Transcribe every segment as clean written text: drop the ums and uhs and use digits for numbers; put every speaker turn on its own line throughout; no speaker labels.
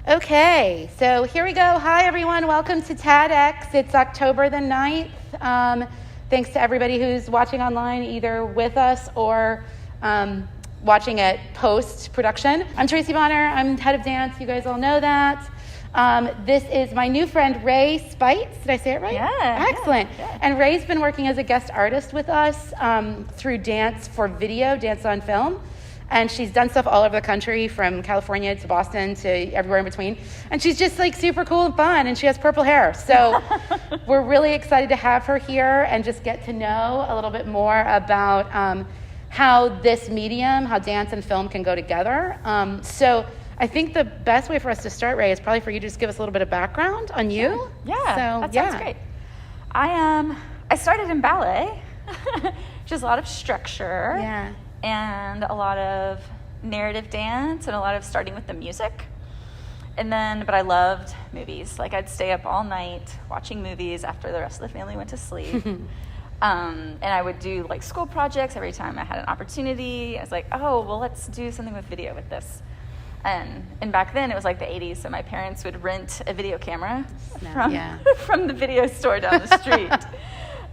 Okay, so here we go. Hi, everyone. Welcome to TEDx. It's October the 9th. Thanks to everybody who's watching online, either with us or watching it post-production. I'm Tracy Bonner. I'm head of dance. You guys all know that. This is my new friend, Rhea Speights. Did I say it right?
Yeah.
Excellent.
Yeah.
And Rhea's been working as a guest artist with us through dance for video, dance on film. And she's done stuff all over the country, from California to Boston to everywhere in between. And she's just like super cool and fun, and she has purple hair. So we're really excited to have her here and just get to know a little bit more about how this medium, how dance and film can go together. So I think the best way for us to start, Rhea, is probably for you to just give us a little bit of background on you.
Yeah, that sounds great. I started in ballet, which is a lot of structure.
Yeah.
And a lot of narrative dance and a lot of starting with the music. But I loved movies. Like, I'd stay up all night watching movies after the rest of the family went to sleep. And I would do like school projects every time I had an opportunity. I was like, oh, well, let's do something with video with this. And back then it was like the 80s, so my parents would rent a video camera from the video store down the street.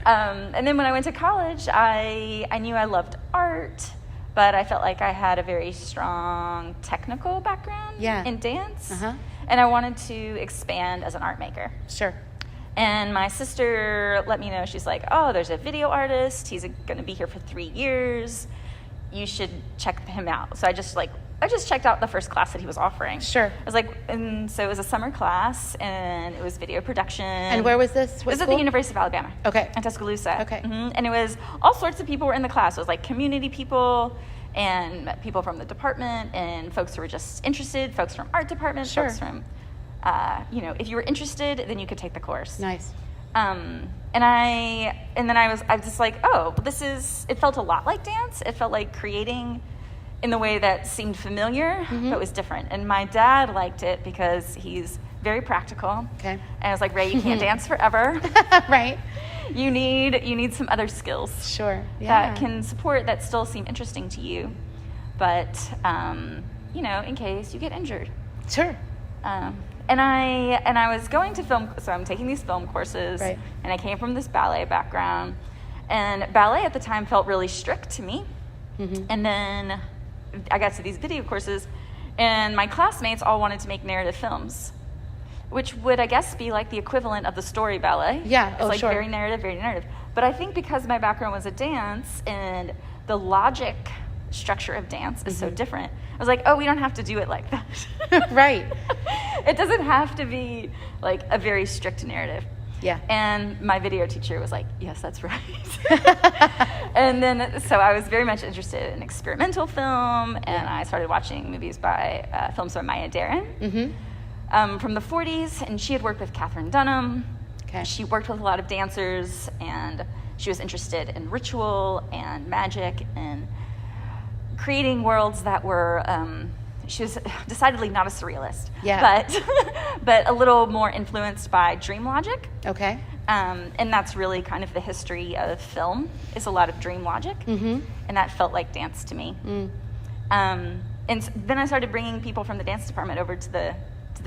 And then when I went to college, I knew I loved art, but I felt like I had a very strong technical background in dance. And I wanted to expand as an art maker.
Sure.
And my sister let me know, she's like, oh, there's a video artist. He's going to be here for 3 years. You should check him out. So I just checked out the first class that he was offering.
Sure.
I was like, and so it was a summer class, and it was video production.
And where was this?
It was at the University of Alabama.
Okay.
In Tuscaloosa.
Okay.
And it was all sorts of people were in the class. It was like community people and people from the department and folks who were just interested, folks from art departments,
Sure.
folks from, if you were interested, then you could take the course.
Nice.
And then I was just like, oh, it felt a lot like dance. It felt like creating in the way that seemed familiar, but was different. And my dad liked it because he's very practical.
Okay.
And I was like, Ray, you can't dance forever.
Right.
You need some other skills.
Sure. Yeah.
That can support, that still seem interesting to you, but, in case you get injured.
Sure.
And I was going to film, so I'm taking these film courses,
right.
And I came from this ballet background, and ballet at the time felt really strict to me. And then I got to these video courses, and my classmates all wanted to make narrative films, which would, I guess, be like the equivalent of the story ballet.
Yeah,
it's
sure.
Very narrative, very narrative. But I think because my background was a dance and the logic structure of dance is so different, I was like, oh, we don't have to do it like that.
Right.
It doesn't have to be like a very strict narrative.
Yeah.
And my video teacher was like, yes, that's right. And then, so I was very much interested in experimental film, and I started watching movies films by Maya Deren from the 40s, and she had worked with Katherine Dunham.
Okay.
She worked with a lot of dancers, and she was interested in ritual and magic and creating worlds that were, she was decidedly not a surrealist, but a little more influenced by dream logic.
Okay.
And that's really kind of the history of film, is a lot of dream logic, and that felt like dance to me. And then I started bringing people from the dance department over to the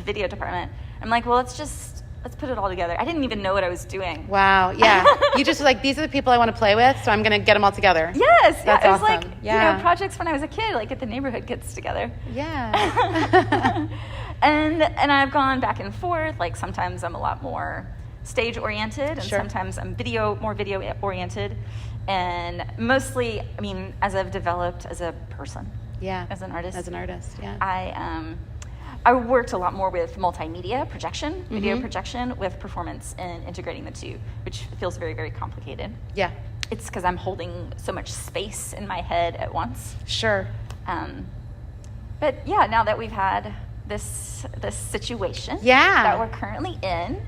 video department. I'm like, well, let's put it all together. I didn't even know what I was doing.
Wow, yeah. You just like, these are the people I want to play with, so I'm going to get them all together.
Yes,
That's
it was
awesome.
like, projects when I was a kid, like get the neighborhood kids together.
Yeah.
And I've gone back and forth. Like, sometimes I'm a lot more stage oriented, and
Sure.
sometimes I'm more video oriented. And mostly, as I've developed as a person, as an artist.
As an artist, yeah.
I worked a lot more with multimedia projection, video projection, with performance and integrating the two, which feels very, very complicated.
Yeah.
It's because I'm holding so much space in my head at once.
Sure.
But yeah, now that we've had this situation that we're currently in,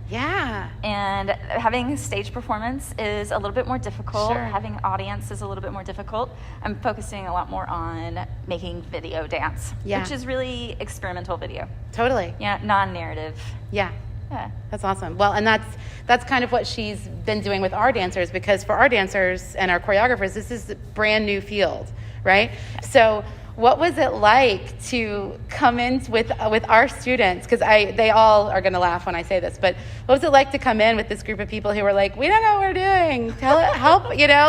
and having stage performance is a little bit more difficult.
Sure.
Having an audience is a little bit more difficult. I'm focusing a lot more on making video dance, which is really experimental video.
Totally.
Yeah, non-narrative.
Yeah. That's awesome. Well, and that's kind of what she's been doing with our dancers, because for our dancers and our choreographers, this is a brand new field, right? So what was it like to come in with our students? Because they all are going to laugh when I say this, but what was it like to come in with this group of people who were like, we don't know what we're doing, help,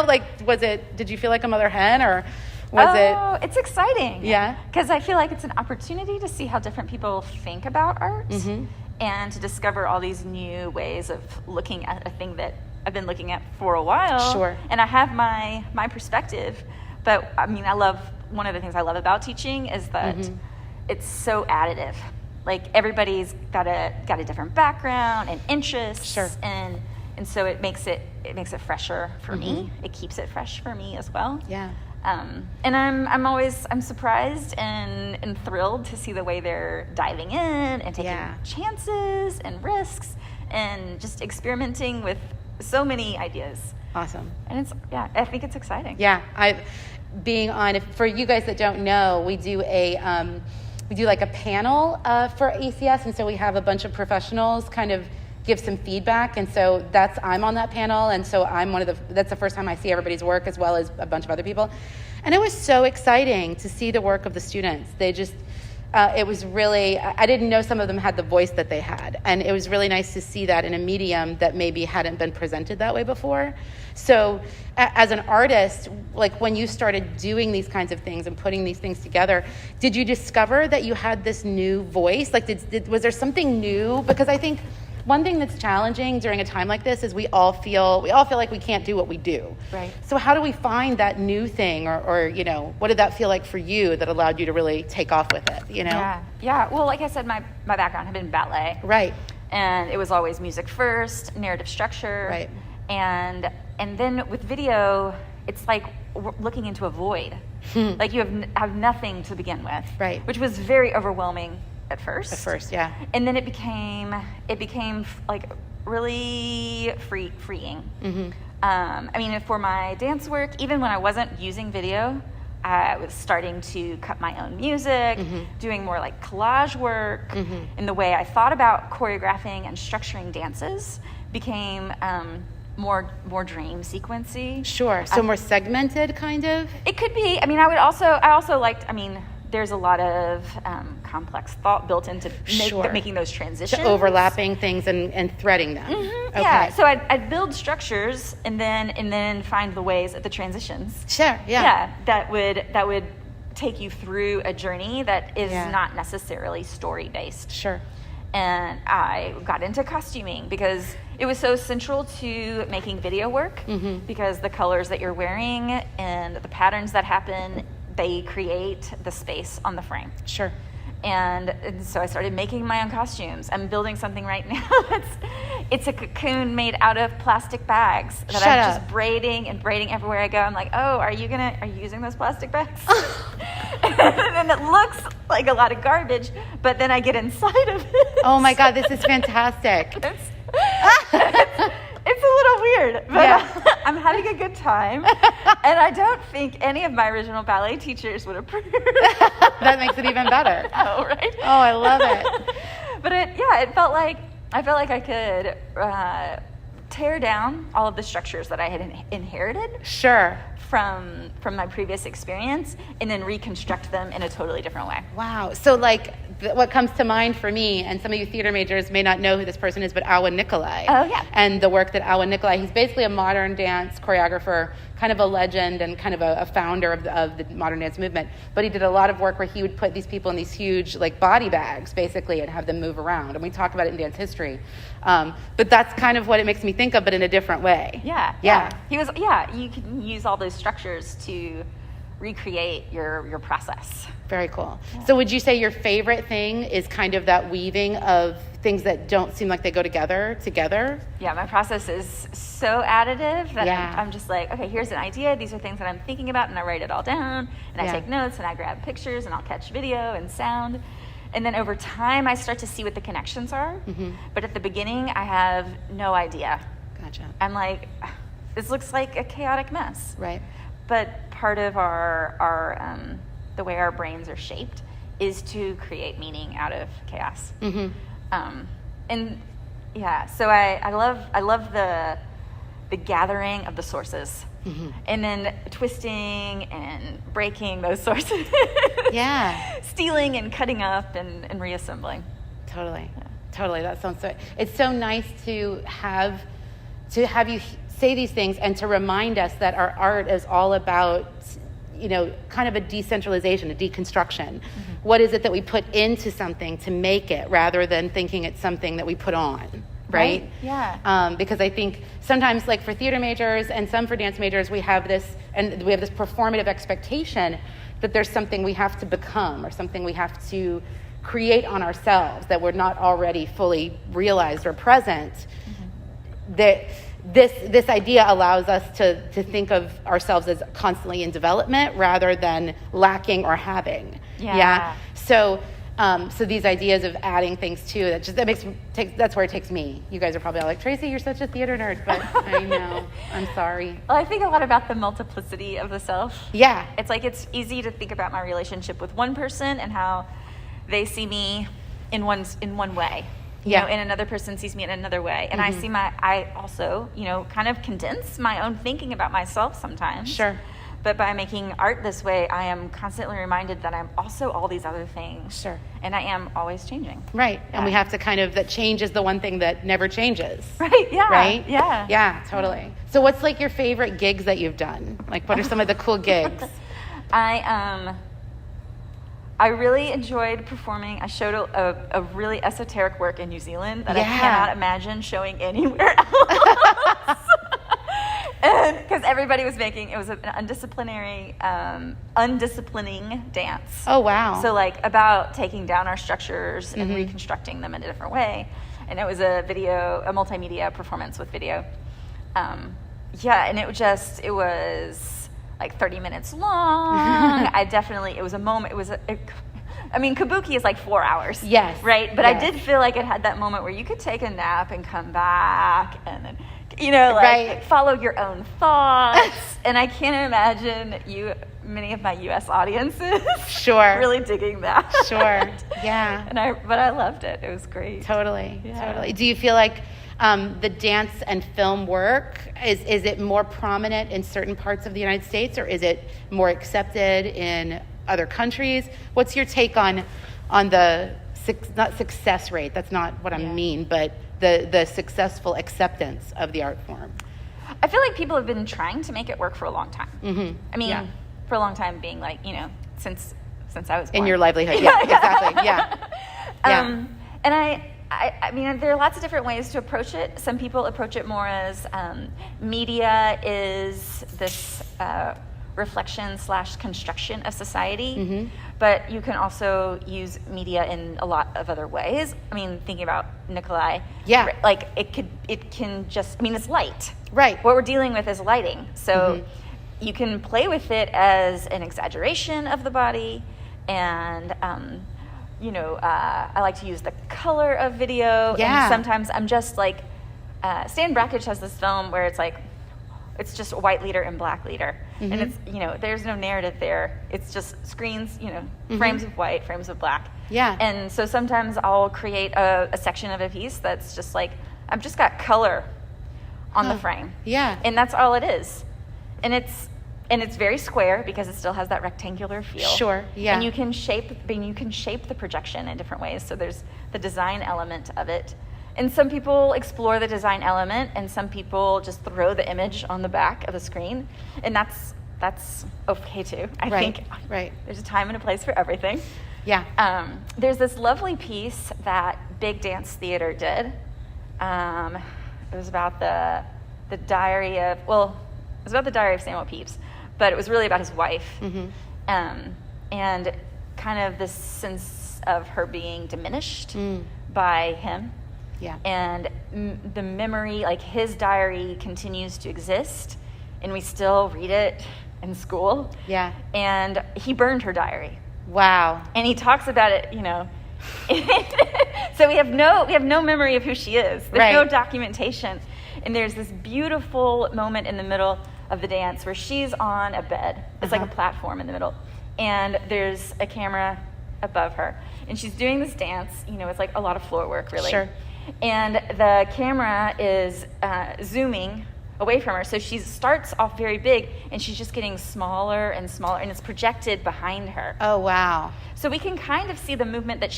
like, did you feel like a mother hen, or was it?
Oh, it's exciting.
Yeah.
Because I feel like it's an opportunity to see how different people think about art, and to discover all these new ways of looking at a thing that I've been looking at for a while.
Sure.
And I have my perspective, but I mean, one of the things I love about teaching is that it's so additive. Like, everybody's got a different background and interests.
Sure.
And so it makes it fresher for me. It keeps it fresh for me as well.
Yeah.
And I'm surprised and thrilled to see the way they're diving in and taking chances and risks and just experimenting with so many ideas.
Awesome.
And I think it's exciting.
Yeah. For you guys that don't know, we do like a panel for ACS, and so we have a bunch of professionals kind of give some feedback, and so I'm on that panel, and so that's the first time I see everybody's work, as well as a bunch of other people. And it was so exciting to see the work of the students. They just it was really, I didn't know some of them had the voice that they had, and it was really nice to see that in a medium that maybe hadn't been presented that way before. So as an artist, like, when you started doing these kinds of things and putting these things together, did you discover that you had this new voice? Like, was there something new? Because I think one thing that's challenging during a time like this is we all feel like we can't do what we do.
Right.
So how do we find that new thing, or what did that feel like for you that allowed you to really take off with it,
Yeah. Well, like I said, my background had been ballet.
Right.
And it was always music first, narrative structure.
Right.
And then with video, it's like looking into a void. Like, you have nothing to begin with.
Right.
Which was very overwhelming at first.
Yeah.
And then it became like really freeing. I mean, for my dance work, even when I wasn't using video, I was starting to cut my own music, doing more like collage work, and the way I thought about choreographing and structuring dances became more dream sequency.
Sure. So more segmented, kind of?
It could be. I mean, I also liked, there's a lot of complex thought built into making those transitions.
To overlapping things and threading them. Okay.
Yeah. So I'd build structures and then find the ways at the transitions.
Sure. Yeah.
Yeah. That would take you through a journey that is not necessarily story based.
Sure.
And I got into costuming because it was so central to making video work, because the colors that you're wearing and the patterns that happen, they create the space on the frame.
Sure.
And so I started making my own costumes. I'm building something right now. It's a cocoon made out of plastic bags that I'm just braiding everywhere I go. I'm like, oh, are you using those plastic bags? And it looks like a lot of garbage, but then I get inside of it.
Oh my God, this is fantastic.
It's a little weird, but I'm having a good time. And I don't think any of my original ballet teachers would approve.
That makes it even better.
Oh, right?
Oh, I love it.
But it felt like I could tear down all of the structures that I had inherited.
Sure.
From my previous experience, and then reconstruct them in a totally different way.
Wow. So what comes to mind for me, and some of you theater majors may not know who this person is, but Awa Nikolai.
Oh, yeah.
And the work that Awa Nikolai, he's basically a modern dance choreographer, kind of a legend and kind of a founder of the modern dance movement. But he did a lot of work where he would put these people in these huge body bags, basically, and have them move around. And we talk about it in dance history. But that's kind of what it makes me think of, but in a different way.
Yeah. You can use all those structures to recreate your process.
Very cool. Yeah. So would you say your favorite thing is kind of that weaving of things that don't seem like they go together?
Yeah, my process is so additive that I'm just like, okay, here's an idea. These are things that I'm thinking about, and I write it all down, and I take notes, and I grab pictures, and I'll catch video and sound. And then over time, I start to see what the connections are. But at the beginning, I have no idea.
Gotcha.
I'm like, this looks like a chaotic mess.
Right.
But part of our the way our brains are shaped is to create meaning out of chaos. So I love the gathering of the sources And then twisting and breaking, those sorts of
Yeah.
stealing and cutting up and reassembling.
Totally. Totally. That sounds so, it's so nice to have you say these things and to remind us that our art is all about, kind of a decentralization, a deconstruction. What is it that we put into something to make it rather than thinking it's something that we put on, right?
Yeah.
Because I think sometimes, like for theater majors and some for dance majors, we have this performative expectation that there's something we have to become or something we have to create on ourselves that we're not already fully realized or present. That this idea allows us to think of ourselves as constantly in development rather than lacking or having.
Yeah.
So these ideas of adding things too, that's where it takes me. You guys are probably all like, Tracy, you're such a theater nerd, but I know, I'm sorry.
Well, I think a lot about the multiplicity of the self.
Yeah.
It's like it's easy to think about my relationship with one person and how they see me in one way. And another person sees me in another way. And I also, kind of condense my own thinking about myself sometimes.
Sure.
But by making art this way, I am constantly reminded that I'm also all these other things.
Sure.
And I am always changing.
Right. And we have to that change is the one thing that never changes.
Right. Yeah.
Right?
Yeah.
Yeah, totally. So what's like your favorite gigs that you've done? Like what are some of the cool gigs?
I really enjoyed performing. I showed a really esoteric work in New Zealand that I cannot imagine showing anywhere else. Because everybody was it was an undisciplining dance.
Oh, wow.
So like about taking down our structures and reconstructing them in a different way. And it was a multimedia performance with video. And it was like 30 minutes long. It was a moment. Kabuki is like 4 hours.
Yes.
Right? But
yes.
I did feel like it had that moment where you could take a nap and come back and then, follow your own thoughts. And I can't imagine many of my U.S. audiences really digging that.
Sure. Yeah.
But I loved it. It was great.
Totally.
Yeah.
Totally. Do you feel like the dance and film work, is it more prominent in certain parts of the United States or is it more accepted in other countries? What's your take on the not success rate, that's not what I mean, but the successful acceptance of the art form?
I feel like people have been trying to make it work for a long time. For a long time being like, since I was born.
In your livelihood, yeah, exactly, yeah.
And I mean, there are lots of different ways to approach it. Some people approach it more as media is this reflection/construction of society, but you can also use media in a lot of other ways. I mean, thinking about Nikolai, like it's light.
Right.
What we're dealing with is lighting. So you can play with it as an exaggeration of the body, and I like to use the color of video.
Yeah.
And sometimes I'm just like, Stan Brakhage has this film where it's just a white leader and black leader. And it's, there's no narrative there. It's just screens, frames of white, frames of black.
Yeah.
And so sometimes I'll create a section of a piece that's just like, I've just got color on the frame.
Yeah.
And that's all it is. And it's very square because it still has that rectangular feel.
Sure, yeah.
And you can shape the projection in different ways. So there's the design element of it. And some people explore the design element, and some people just throw the image on the back of the screen. And that's okay too. I think there's a time and a place for everything.
Yeah.
There's this lovely piece that Big Dance Theater did. It was about the diary of Samuel Pepys, but it was really about his wife. And kind of this sense of her being diminished by him.
Yeah.
And the memory, like his diary continues to exist, and we still read it in school.
Yeah.
And he burned her diary.
Wow.
And he talks about it, so we have no memory of who she is. There's no documentation. And there's this beautiful moment in the middle of the dance where she's on a bed. It's like a platform in the middle. And there's a camera above her. And she's doing this dance, it's like a lot of floor work, really.
Sure.
And the camera is zooming away from her. So she starts off very big, and she's just getting smaller and smaller, and it's projected behind her.
Oh, wow.
So we can kind of see the movement that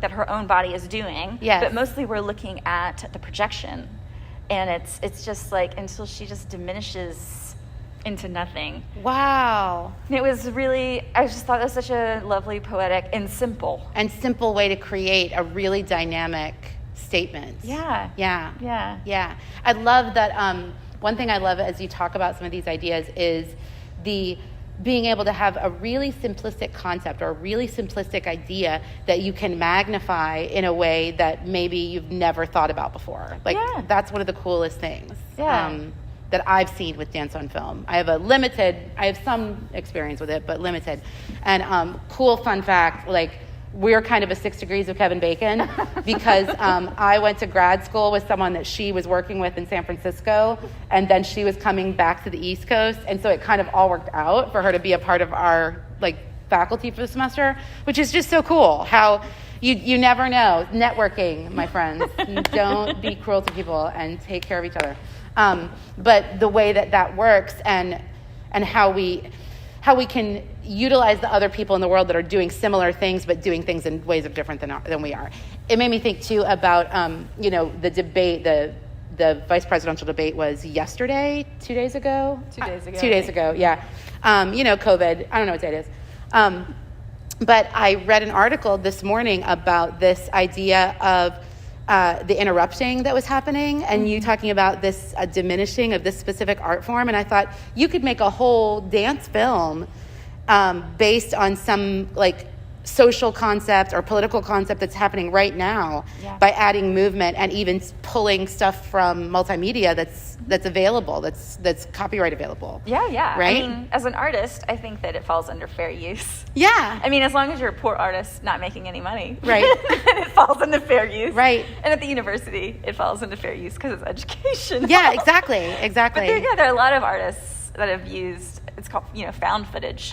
that her own body is doing,
yes.
But mostly we're looking at the projection, and it's just like until she just diminishes into nothing.
Wow.
And it was really, I just thought it was such a lovely, poetic, and simple
way to create a really dynamic statement.
Yeah.
Yeah.
Yeah.
Yeah. I love that. One thing I love as you talk about some of these ideas is the being able to have a really simplistic concept or a really simplistic idea that you can magnify in a way that maybe you've never thought about before. Like, that's one of the coolest things that I've seen with dance on film. I have some experience with it, but limited. And cool fun fact, like, we're kind of a 6 degrees of Kevin Bacon because I went to grad school with someone that she was working with in San Francisco, and then she was coming back to the East Coast, and so it kind of all worked out for her to be a part of our faculty for the semester, which is just so cool. How you never know. Networking, my friends. Don't be cruel to people and take care of each other. But the way that works and how we can utilize the other people in the world that are doing similar things, but doing things in ways of different than we are. It made me think too about, the debate, the vice presidential debate was yesterday, 2 days ago?
2 days ago.
2 days ago, yeah. COVID, I don't know what day it is. But I read an article this morning about this idea of the interrupting that was happening, and you talking about this diminishing of this specific art form. And I thought you could make a whole dance film based on some social concept or political concept that's happening right now by adding movement and even pulling stuff from multimedia that's available, that's copyright available.
Yeah.
Right?
I mean, as an artist, I think that it falls under fair use.
Yeah.
I mean, as long as you're a poor artist not making any money,
right,
then it falls into fair use.
Right.
And at the university, it falls into fair use because it's education.
Yeah, exactly.
But there are a lot of artists that have used, it's called, found footage.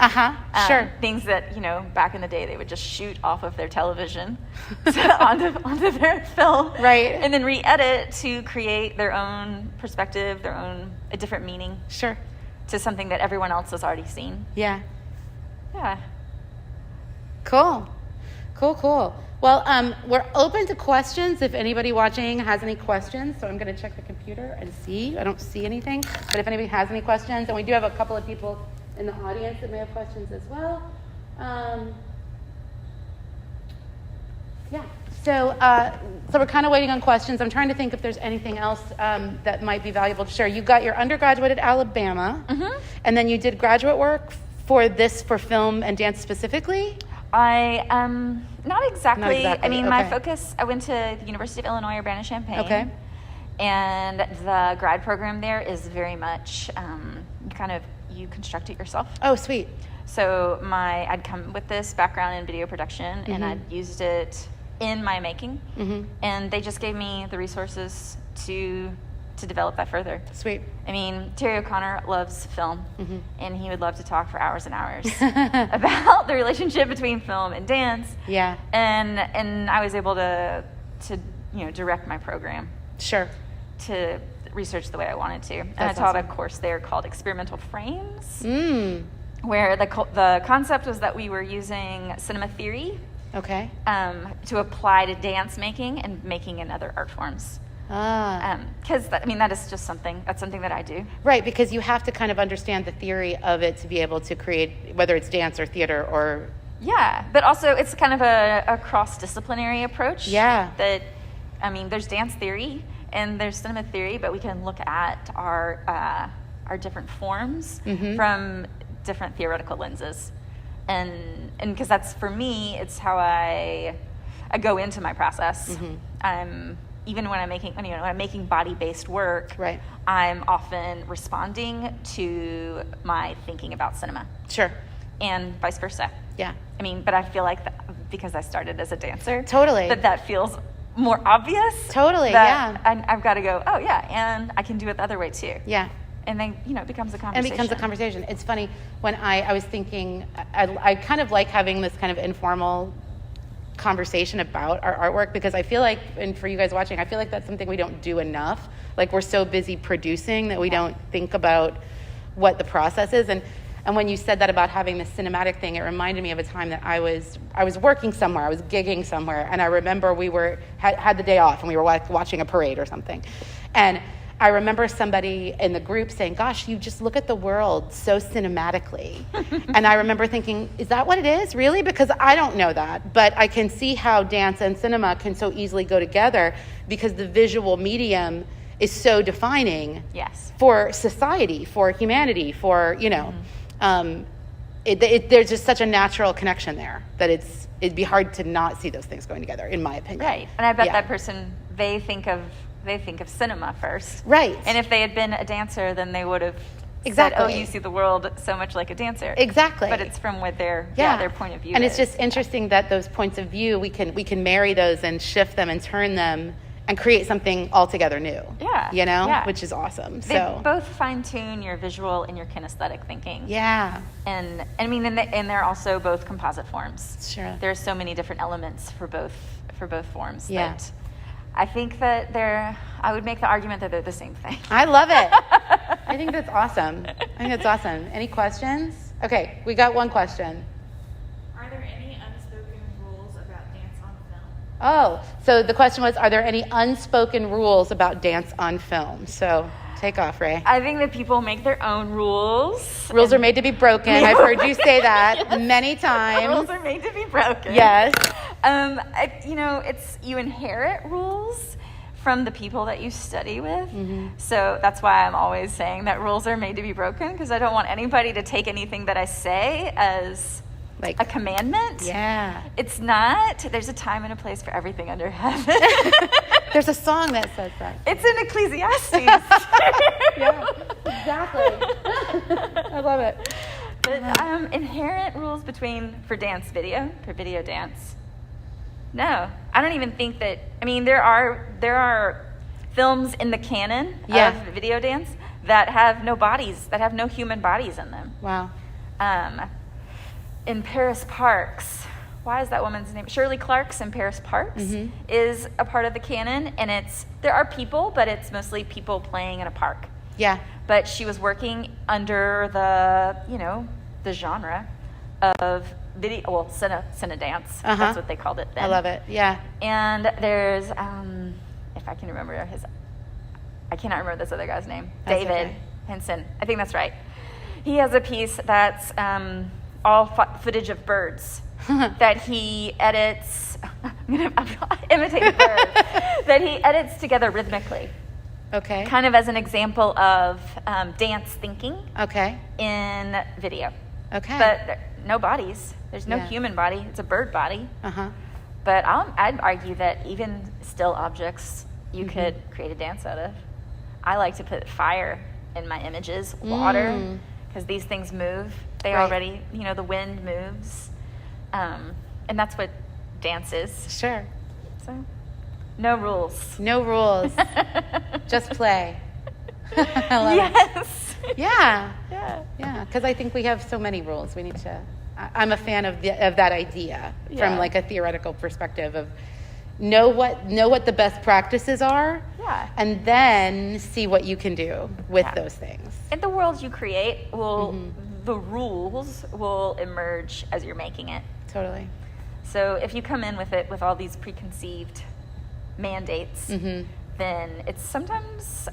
Sure.
Things that, back in the day they would just shoot off of their television onto their film.
Right.
And then re-edit to create their own perspective, a different meaning.
Sure.
To something that everyone else has already seen.
Yeah.
Yeah.
Cool. Well, we're open to questions if anybody watching has any questions. So I'm going to check the computer and see. I don't see anything. But if anybody has any questions, and we do have a couple of people in the audience that may have questions as well. So we're kind of waiting on questions. I'm trying to think if there's anything else that might be valuable to share. You got your undergraduate at Alabama, and then you did graduate work for film and dance specifically?
Not exactly. I mean, my
Okay.
focus, I went to the University of Illinois, Urbana-Champaign.
Okay.
And the grad program there is very much, you construct it yourself.
Oh, sweet.
So I'd come with this background in video production, and I'd used it in my making. And they just gave me the resources to develop that further.
Sweet.
I mean, Terry O'Connor loves film, and he would love to talk for hours and hours about the relationship between film and dance.
Yeah.
And I was able to direct my program.
Sure.
To research the way I wanted to. And I taught a course there called Experimental Frames, where the concept was that we were using cinema theory to apply to dance making and making in other art forms. Because that is just something that I do. Right,
because you have to kind of understand the theory of it to be able to create, whether it's dance or theater or...
Yeah, but also it's kind of a cross-disciplinary approach.
Yeah.
There's dance theory and there's cinema theory, but we can look at our different forms from different theoretical lenses. And because that's, for me, it's how I go into my process. Even when I'm making body-based work,
right,
I'm often responding to my thinking about cinema.
Sure.
And vice versa.
Yeah.
But I feel like because I started as a dancer,
totally,
that feels more obvious.
Totally, yeah.
I've got to go, oh yeah, and I can do it the other way too.
Yeah.
And then, it becomes a conversation. It's
funny, when I was thinking, I kind of like having this kind of informal conversation about our artwork, because I feel like, and for you guys watching, I feel like that's something we don't do enough Like we're so busy producing that we don't think about what the process is. And when you said that about having this cinematic thing, it reminded me of a time that I was working somewhere, I was gigging somewhere, and I remember we had the day off and we were watching a parade or something. And I remember somebody in the group saying, gosh, you just look at the world so cinematically. And I remember thinking, is that what it is, really? Because I don't know that, but I can see how dance and cinema can so easily go together because the visual medium is so defining for society, for humanity, for, there's just such a natural connection there that it'd be hard to not see those things going together, in my opinion.
Right, and I bet that person, they think of cinema first.
Right.
And if they had been a dancer, then they would have said, oh, you see the world so much like a dancer.
Exactly.
But it's from what their point of view
and
is.
it's just interesting that those points of view, we can marry those and shift them and turn them and create something altogether new.
Yeah.
Which is awesome.
They both fine-tune your visual and your kinesthetic thinking.
Yeah.
And I mean, and they're also both composite forms.
Sure.
There's so many different elements for both forms.
Yeah.
That I think that I would make the argument that they're the same thing.
I love it. I think that's awesome. Any questions? Okay, we got one question.
Are there any unspoken rules about dance on film?
Oh, so the question was, are there any unspoken rules about dance on film? So take off, Ray.
I think that people make their own rules.
Rules are made to be broken. I've heard you say that many times.
Rules are made to be broken.
Yes.
You inherit rules from the people that you study with. Mm-hmm. So that's why I'm always saying that rules are made to be broken, because I don't want anybody to take anything that I say as like a commandment.
Yeah.
It's not. There's a time and a place for everything under heaven.
There's a song that says that.
It's in Ecclesiastes.
Yeah, exactly. I love it.
But inherent rules for video dance. No, I don't even think that. I mean, there are films in the canon of video dance that have no bodies, that have no human bodies in them.
Wow.
In Paris Parks, why is that woman's name? Shirley Clark's in Paris Parks is a part of the canon, and there are people, but it's mostly people playing in a park.
Yeah.
But she was working under the genre of video, cine dance. That's what they called it then.
I love it. Yeah.
And there's, if I can remember I cannot remember this other guy's name.
That's
David
okay.
Henson. I think that's right. He has a piece that's all footage of birds that he edits. I'm imitating birds that he edits together rhythmically.
Okay.
Kind of as an example of dance thinking.
Okay.
In video.
Okay.
But no bodies. There's no human body. It's a bird body. But I'd argue that even still objects you could create a dance out of. I like to put fire in my images, water, because these things move. They already, the wind moves. And that's what dance is.
Sure.
So, no rules.
No rules. Just play. I love it. Yeah. Yeah. Because I think we have so many rules. We need to. I'm a fan of that idea from like a theoretical perspective of know what the best practices are, and then see what you can do with those things.
And the world you create the rules will emerge as you're making it.
Totally.
So if you come in with all these preconceived mandates, then it's sometimes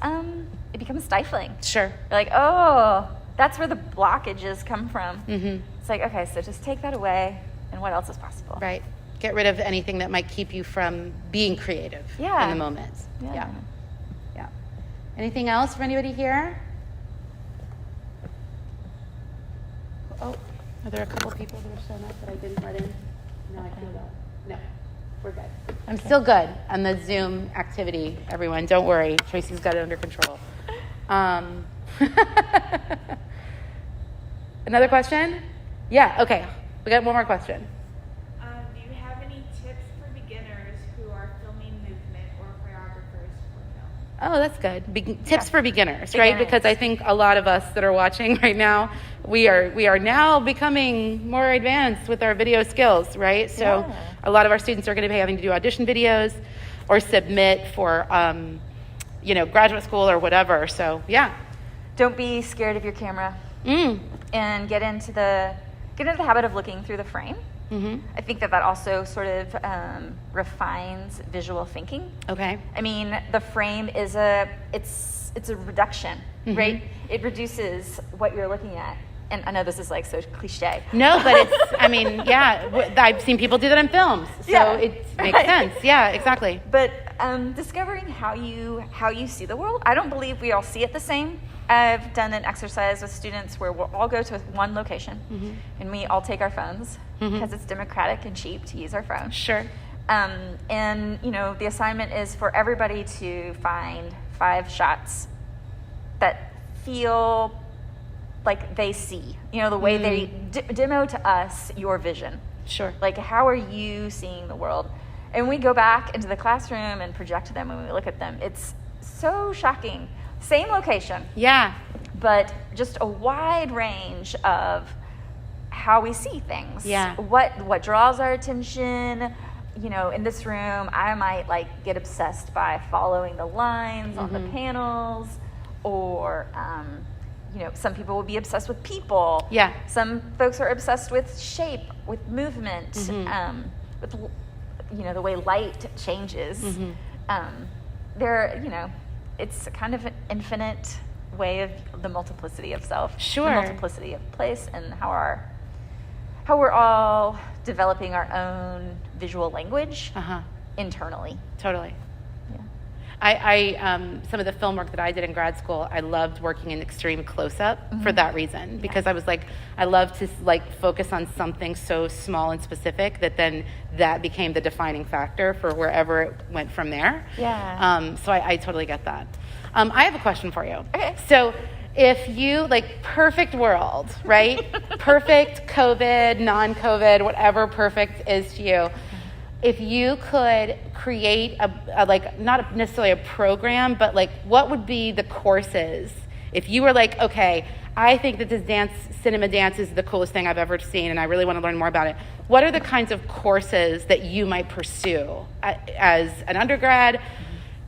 it becomes stifling.
Sure.
You're like, oh, that's where the blockages come from. It's like, okay, so just take that away, and what else is possible?
Right. Get rid of anything that might keep you from being creative in the moment. Yeah. Anything else for anybody here? Oh, are there a couple people that have shown up that I didn't let in? No, I can't. No, we're good. I'm still good on the Zoom activity, everyone. Don't worry. Tracy's got it under control. Another question? Yeah, okay. We got one more question.
Do you have any tips for beginners who are filming movement or choreographers for film?
Oh, that's good. Tips for beginners, right? Because I think a lot of us that are watching right now, we are now becoming more advanced with our video skills, right? So a lot of our students are going to be having to do audition videos or submit for graduate school or whatever. So yeah.
Don't be scared of your camera, and get into the habit of looking through the frame. Mm-hmm. I think that also sort of refines visual thinking.
Okay.
I mean, the frame is a reduction, right? It reduces what you're looking at. And I know this is like so cliche.
No, but it's, I mean, yeah, I've seen people do that in films. So it makes sense. Yeah, exactly.
But discovering how you see the world, I don't believe we all see it the same. I've done an exercise with students where we'll all go to one location and we all take our phones because it's democratic and cheap to use our phones.
Sure.
And, the assignment is for everybody to find 5 shots that feel like they see, the way they demo to us your vision.
Sure.
Like, how are you seeing the world? And we go back into the classroom and project them when we look at them. It's so shocking. Same location.
Yeah.
But just a wide range of how we see things.
Yeah.
What draws our attention. In this room, I might get obsessed by following the lines on the panels, or some people will be obsessed with people.
Yeah. Some
folks are obsessed with shape, with movement, with the way light changes. It's kind of an infinite way of the multiplicity of self.
Sure.
The multiplicity of place, and how we're all developing our own visual language internally.
Totally.
Yeah.
I some of the film work that I did in grad school, I loved working in extreme close-up for that reason, because I was I love to focus on something so small and specific that became the defining factor for wherever it went from there.
Yeah.
So I totally get that. I have a question for you.
Okay.
So if you, perfect world, right? Perfect COVID, non-COVID, whatever perfect is to you. If you could create a not necessarily a program, but what would be the courses? If you were okay, I think that this cinema dance is the coolest thing I've ever seen, and I really want to learn more about it. What are the kinds of courses that you might pursue as an undergrad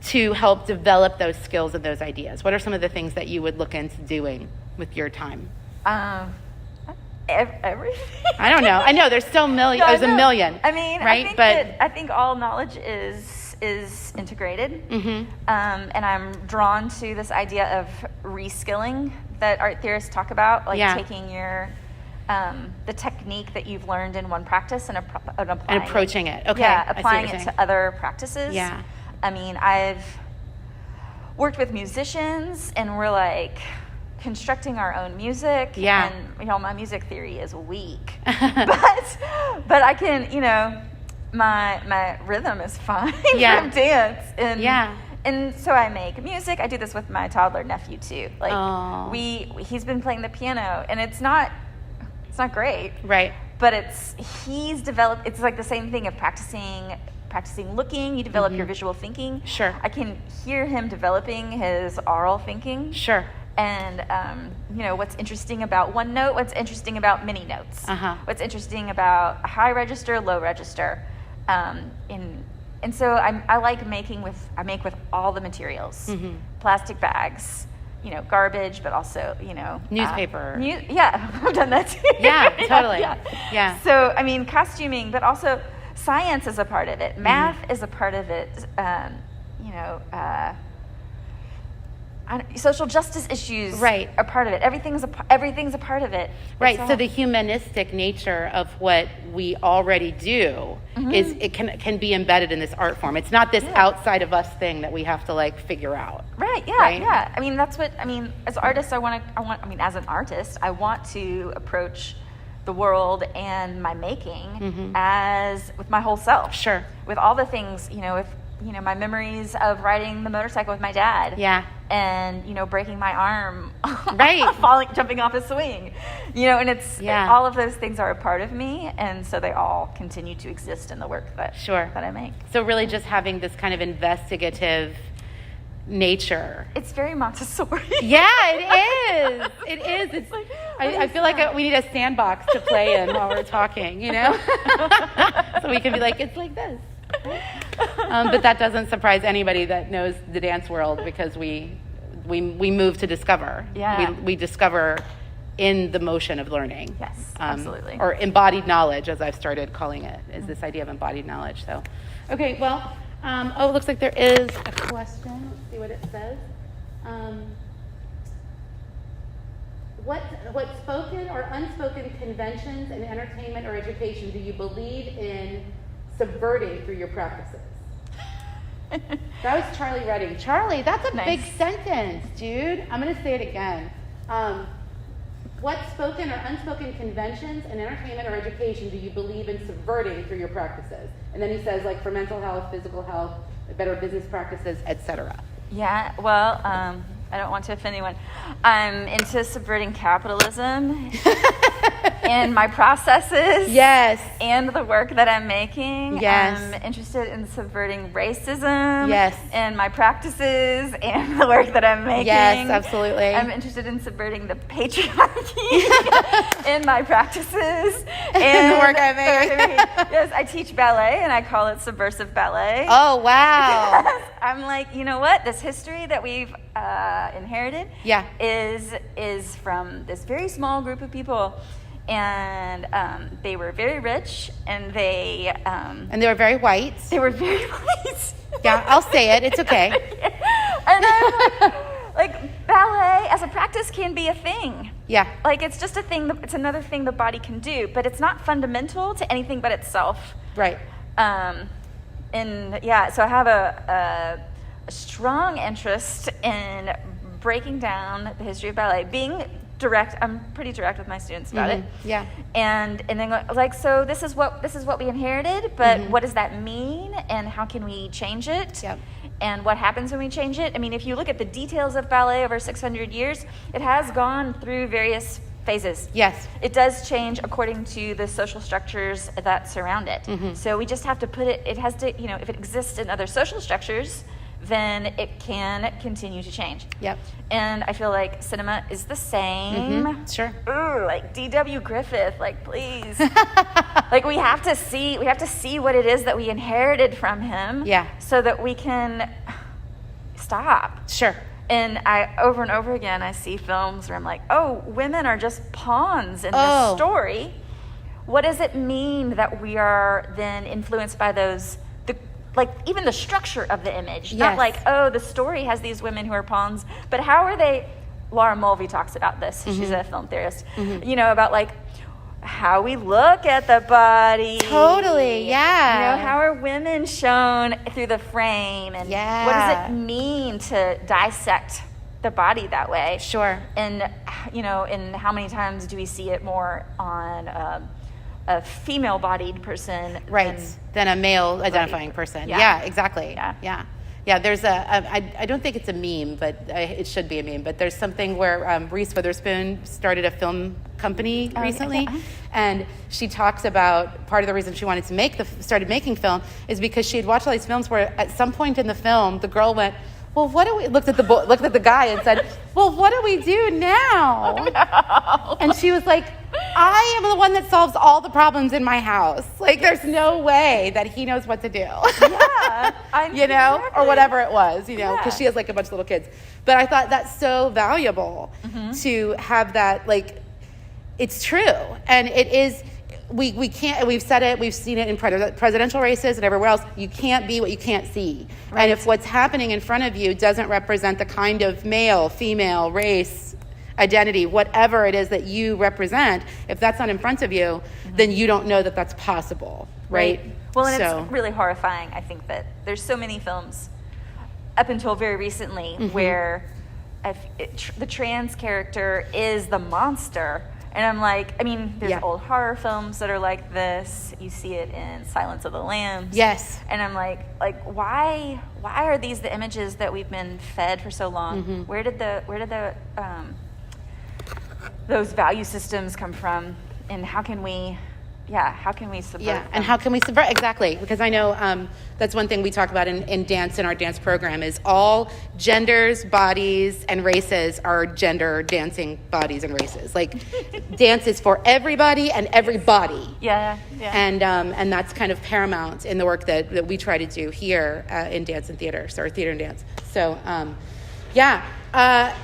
to help develop those skills and those ideas? What are some of the things that you would look into doing with your time?
Everything.
I don't know. I know there's still a million.
I mean,
right?
I think all knowledge is integrated, and I'm drawn to this idea of reskilling that art theorists talk about, taking your the technique that you've learned in one practice and
approaching it. Okay.
Yeah, applying it to other practices.
Yeah.
I mean, I've worked with musicians, and we're constructing our own music.
Yeah.
And my music theory is weak, but I can, my rhythm is fine from dance, and so I make music. I do this with my toddler nephew too. He's been playing the piano, and it's not great,
right?
But he's developed. It's the same thing of practicing looking. You develop your visual thinking.
Sure.
I can hear him developing his aural thinking.
Sure.
And what's interesting about one note, what's interesting about many notes, what's interesting about a high register, low register, and so I make with all the materials, plastic bags, garbage, but also
newspaper.
I've done that too.
Yeah, totally. Yeah.
So I mean, costuming, but also science is a part of it. Math is a part of it. Social justice issues are part of it. Everything's a part of it.
Right. So the humanistic nature of what we already do can be embedded in this art form. It's not this outside of us thing that we have to figure out.
Right. Yeah. Right? Yeah. I mean, that's what I mean. As artists, as an artist, I want to approach the world and my making as with my whole self.
Sure.
With all the things, my memories of riding the motorcycle with my dad.
Yeah.
And, breaking my arm.
Right.
Jumping off a swing. And it's all of those things are a part of me, and so they all continue to exist in the work that I make.
So really just having this kind of investigative nature.
It's very Montessori.
Yeah, it is. It is. It's I feel like we need a sandbox to play in while we're talking, so we can be it's like this. But that doesn't surprise anybody that knows the dance world, because we move to discover.
Yeah.
We discover in the motion of learning.
Yes, absolutely.
Or embodied knowledge, as I've started calling it, is this idea of embodied knowledge. So, okay, well, it looks like there is a question. Let's see what it says. What spoken or unspoken conventions in entertainment or education do you believe in subverting through your practices? That was Charlie Redding. Charlie, that's a big sentence, dude. I'm going to say it again. What spoken or unspoken conventions in entertainment or education do you believe in subverting through your practices? And then he says, like, for mental health, physical health, better business practices, etc.
Yeah, well, I don't want to offend anyone. I'm into subverting capitalism in my processes.
Yes.
And the work that I'm making.
Yes.
I'm interested in subverting racism.
Yes.
In my practices and the work that I'm making.
Yes, absolutely.
I'm interested in subverting the patriarchy in my practices. And
the work I make.
Yes, I teach ballet, and I call it subversive ballet.
Oh, wow.
Yes. I'm like, you know what? This history that we've inherited is from this very small group of people, and they were very rich, and they
were very white.
They were very white.
Yeah, I'll say it. It's okay.
And I'm like, ballet as a practice can be a thing.
Yeah.
Like, it's just a thing. It's another thing the body can do, but it's not fundamental to anything but itself.
Right.
And yeah, so I have a strong interest in breaking down the history of ballet, being direct. I'm pretty direct with my students about it.
Yeah.
And then like, so this is what we inherited, but what does that mean, and how can we change it?
Yep.
And what happens when we change it? I mean, if you look at the details of ballet over 600 years, it has gone through various phases.
Yes.
It does change according to the social structures that surround it. So we just have to put it has to, if it exists in other social structures, then it can continue to change.
Yep.
And I feel like cinema is the same.
Sure.
Ooh, like D.W. Griffith, like, please. Like, we have to see what it is that we inherited from him.
Yeah.
So that we can stop.
Sure.
And I, over and over again, I see films where I'm like, oh, women are just pawns in this story. What does it mean that we are then influenced by those, like, even the structure of the image?
Yes.
Not like, oh, the story has these women who are pawns, but how are they? Laura Mulvey talks about this. She's a film theorist. About, like, how we look at the body.
Totally, yeah.
How are women shown through the frame? And what does it mean to dissect the body that way?
Sure.
And, and how many times do we see it more on a female-bodied person
than a male-identifying person? Yeah, exactly. Yeah, there's I don't think it's a meme, but it should be a meme, but there's something where Reese Witherspoon started a film company recently, and she talks about part of the reason she wanted to started making film is because she had watched all these films where at some point in the film, the girl went, well, what do we, looked at the guy and said, well, what do we do now?
No.
And she was like, I am the one that solves all the problems in my house. Like, there's no way that he knows what to do.
Yeah.
Exactly. Or whatever it was, because she has like a bunch of little kids. But I thought that's so valuable to have that, like, it's true. And it is, we can't, we've said it, we've seen it in presidential races and everywhere else, you can't be what you can't see. Right. And if what's happening in front of you doesn't represent the kind of male, female, race, identity, whatever it is that you represent, if that's not in front of you, then you don't know that that's possible, right?
Well, and it's really horrifying, I think, that there's so many films up until very recently where the trans character is the monster. And I'm like, there's old horror films that are like this. You see it in Silence of the Lambs.
Yes.
And I'm like, why are these the images that we've been fed for so long? Where did the those value systems come from? And how can we how can we subvert them?
And how can we subvert? Exactly, because I know that's one thing we talk about in dance, in our dance program, is all genders, bodies, and races are gender dancing bodies and races. Like, dance is for everybody and everybody.
Yeah.
And that's kind of paramount in the work that we try to do here in dance and theater, or theater and dance. So,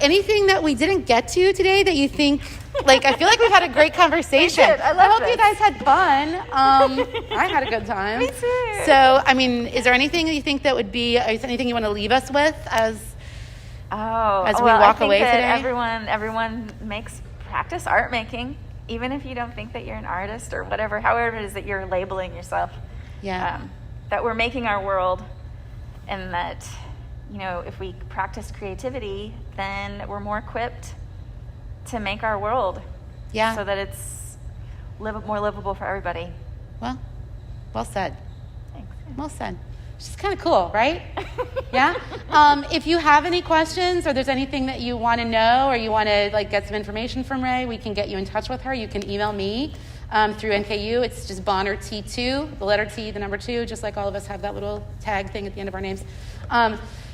anything that we didn't get to today that you think, like, I feel like we've had a great conversation.
We did. I hope
you guys had fun. I had a good time.
Me too.
So, I mean, is there anything that you think that would be, is there anything you want to leave us with as we walk away today?
Everyone makes practice art making, even if you don't think that you're an artist or whatever, however it is that you're labeling yourself.
Yeah.
That we're making our world, and that, if we practice creativity, then we're more equipped to make our world, so that it's more livable for everybody.
Well said.
Thanks.
Well said. It's just kind of cool, right? Yeah. If you have any questions, or there's anything that you want to know, or you want to get some information from Ray, we can get you in touch with her. You can email me through NKU. It's just Bonner T2, the letter T, the number 2, just like all of us have that little tag thing at the end of our names.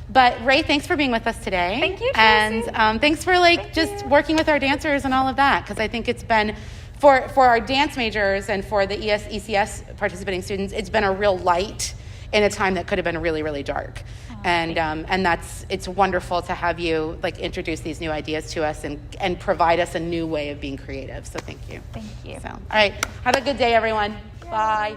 But Ray, thanks for being with us today.
Thank you, Jessie.
And thanks for just working with our dancers and all of that, because I think it's been, for our dance majors and for the ECS participating students, it's been a real light in a time that could have been really, really dark. And it's wonderful to have you introduce these new ideas to us and provide us a new way of being creative. So thank you.
Thank you.
So, all right, have a good day, everyone. Bye.